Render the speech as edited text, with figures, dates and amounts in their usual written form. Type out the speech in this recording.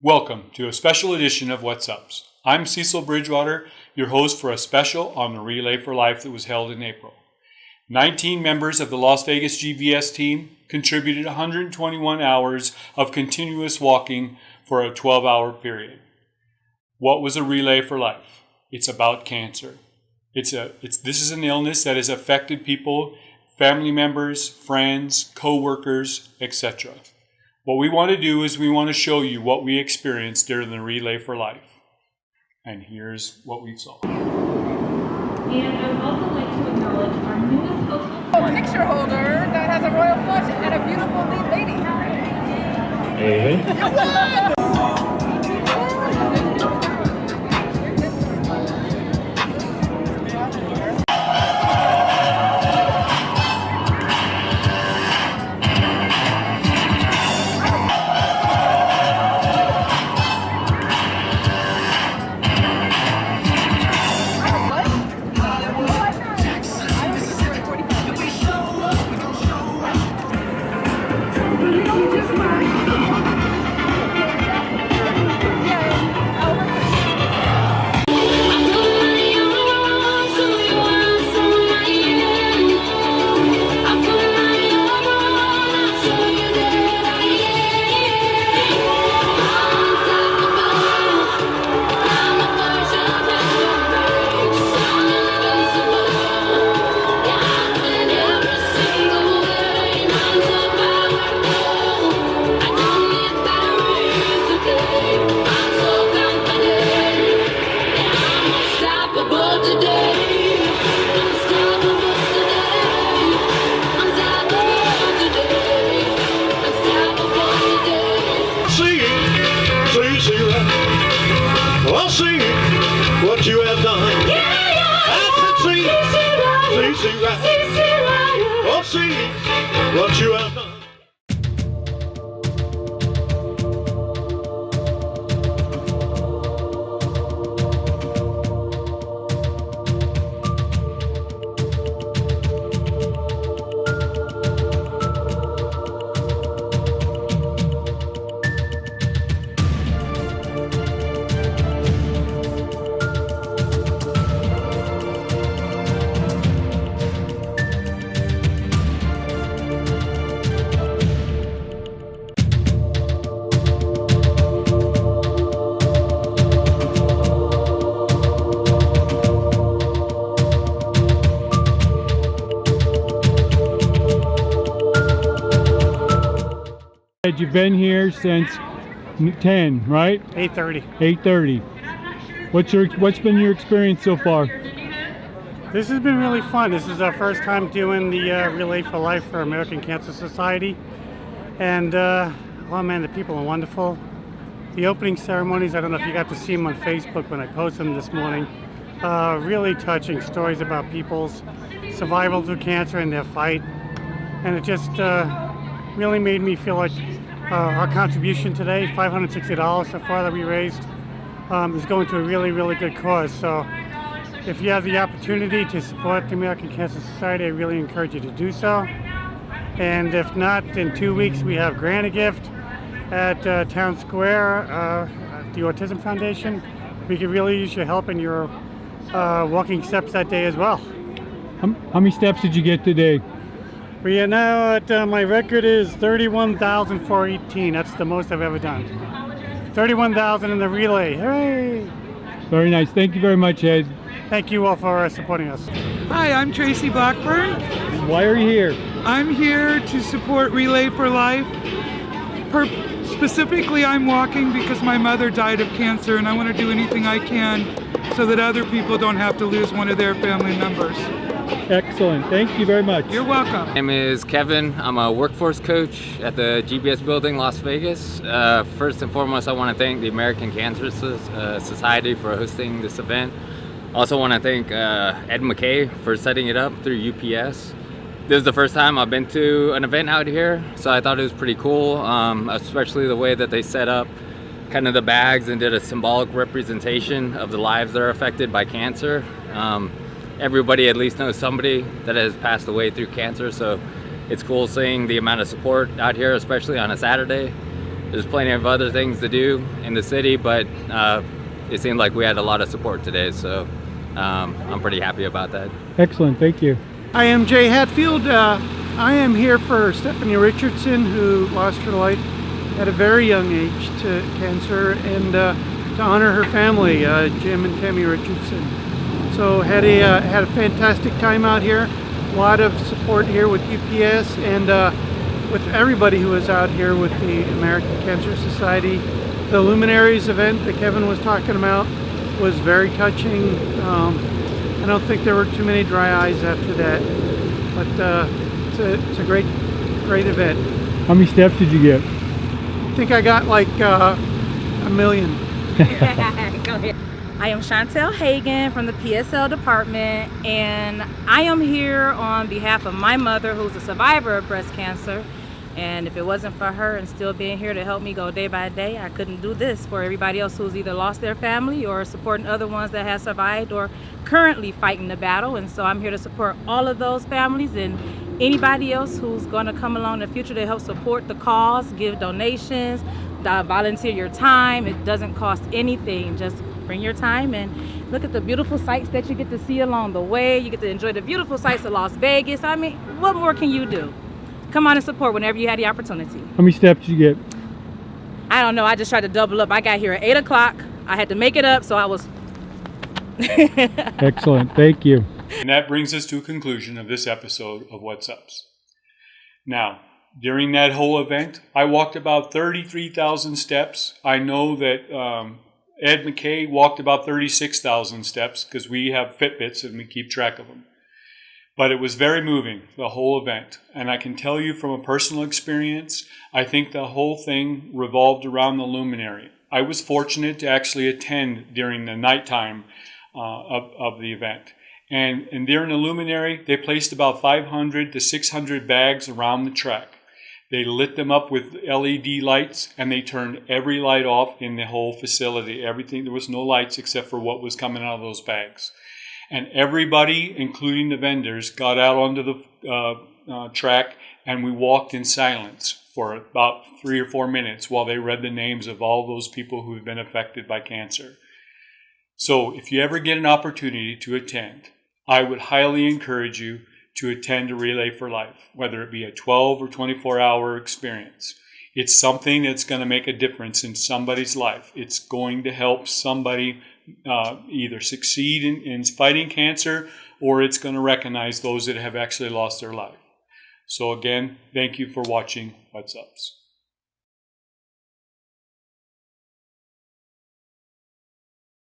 Welcome to a special edition of What's Ups. I'm Cecil Bridgewater, your host for a special on the Relay for Life that was held in April. 19 members of the Las Vegas GVS team contributed 121 hours of continuous walking for a 12-hour period. What was a Relay for Life? It's about cancer. This is an illness that has affected people, family members, friends, co-workers, etc. What we want to do is we want to show you what we experienced during the Relay for Life. And here's what we saw. And I would also like to acknowledge our newest hotel picture holder that has a royal flush and a beautiful lead lady. Hey. Well, see what you have done. I said, see right. Well, see what you have done. You've been here since 10, right? 8:30. 8:30. What's been your experience so far? This has been really fun. This is our first time doing the Relay for Life for American Cancer Society. And, oh man, the people are wonderful. The opening ceremonies, I don't know if you got to see them on Facebook when I posted them this morning. Really touching stories about people's survival through cancer and their fight. And it just really made me feel like our contribution today, $560 so far that we raised, is going to a really, really good cause. So if you have the opportunity to support the American Cancer Society, I really encourage you to do so. And if not, in 2 weeks we have Grant a Gift at Town Square, the Autism Foundation. We could really use your help in your walking steps that day as well. How many steps did you get today? We are now at, my record is 31,418. That's the most I've ever done. 31,000 in the relay. Hooray! Very nice. Thank you very much, Ed. Thank you all for supporting us. Hi, I'm Tracy Blackburn. Why are you here? I'm here to support Relay for Life. Specifically, I'm walking because my mother died of cancer and I want to do anything I can so that other people don't have to lose one of their family members. Excellent. Thank you very much. You're welcome. My name is Kevin. I'm a workforce coach at the GBS building, Las Vegas. First and foremost, I want to thank the American Cancer Society for hosting this event. Also want to thank Ed McKay for setting it up through UPS. This is the first time I've been to an event out here, so I thought it was pretty cool, especially the way that they set up kind of the bags and did a symbolic representation of the lives that are affected by cancer. Everybody at least knows somebody that has passed away through cancer, so it's cool seeing the amount of support out here, especially on a Saturday. there's plenty of other things to do in the city, but it seemed like we had a lot of support today, so I'm pretty happy about that. Excellent, thank you. I am Jay Hatfield. I am here for Stephanie Richardson, who lost her life at a very young age to cancer, and to honor her family, Jim and Tammy Richardson. So had a fantastic time out here. A lot of support here with UPS and with everybody who was out here with the American Cancer Society. The Luminaries event that Kevin was talking about was very touching. I don't think there were too many dry eyes after that, but it's a great event. How many steps did you get? I think I got like 1 million. Go ahead. I am Chantel Hagan from the PSL department, and I am here on behalf of my mother, who's a survivor of breast cancer. And if it wasn't for her and still being here to help me go day by day, I couldn't do this for everybody else who's either lost their family or supporting other ones that have survived or currently fighting the battle. And so I'm here to support all of those families and anybody else who's going to come along in the future to help support the cause, give donations, volunteer your time. It doesn't cost anything. Just bring your time and look at the beautiful sights that you get to see along the way. You get to enjoy the beautiful sights of Las Vegas. I mean, what more can you do? Come on and support whenever you had the opportunity. How many steps did you get? I don't know. I just tried to double up. I got here at 8 o'clock. I had to make it up, so I was... Excellent. Thank you. And that brings us to a conclusion of this episode of What's Ups. Now, during that whole event, I walked about 33,000 steps. I know that Ed McKay walked about 36,000 steps because we have Fitbits and we keep track of them. But it was very moving, the whole event. And I can tell you from a personal experience, I think the whole thing revolved around the luminary. I was fortunate to actually attend during the nighttime of the event. And during the luminary, they placed about 500 to 600 bags around the track. They lit them up with LED lights, and they turned every light off in the whole facility. Everything, there was no lights except for what was coming out of those bags. And everybody, including the vendors, got out onto the track, and we walked in silence for about 3 or 4 minutes while they read the names of all those people who have been affected by cancer. So if you ever get an opportunity to attend, I would highly encourage you to attend a Relay for Life, whether it be a 12 or 24-hour experience. It's something that's going to make a difference in somebody's life. It's going to help somebody either succeed in fighting cancer, or it's going to recognize those that have actually lost their life. So again, thank you for watching What's Ups.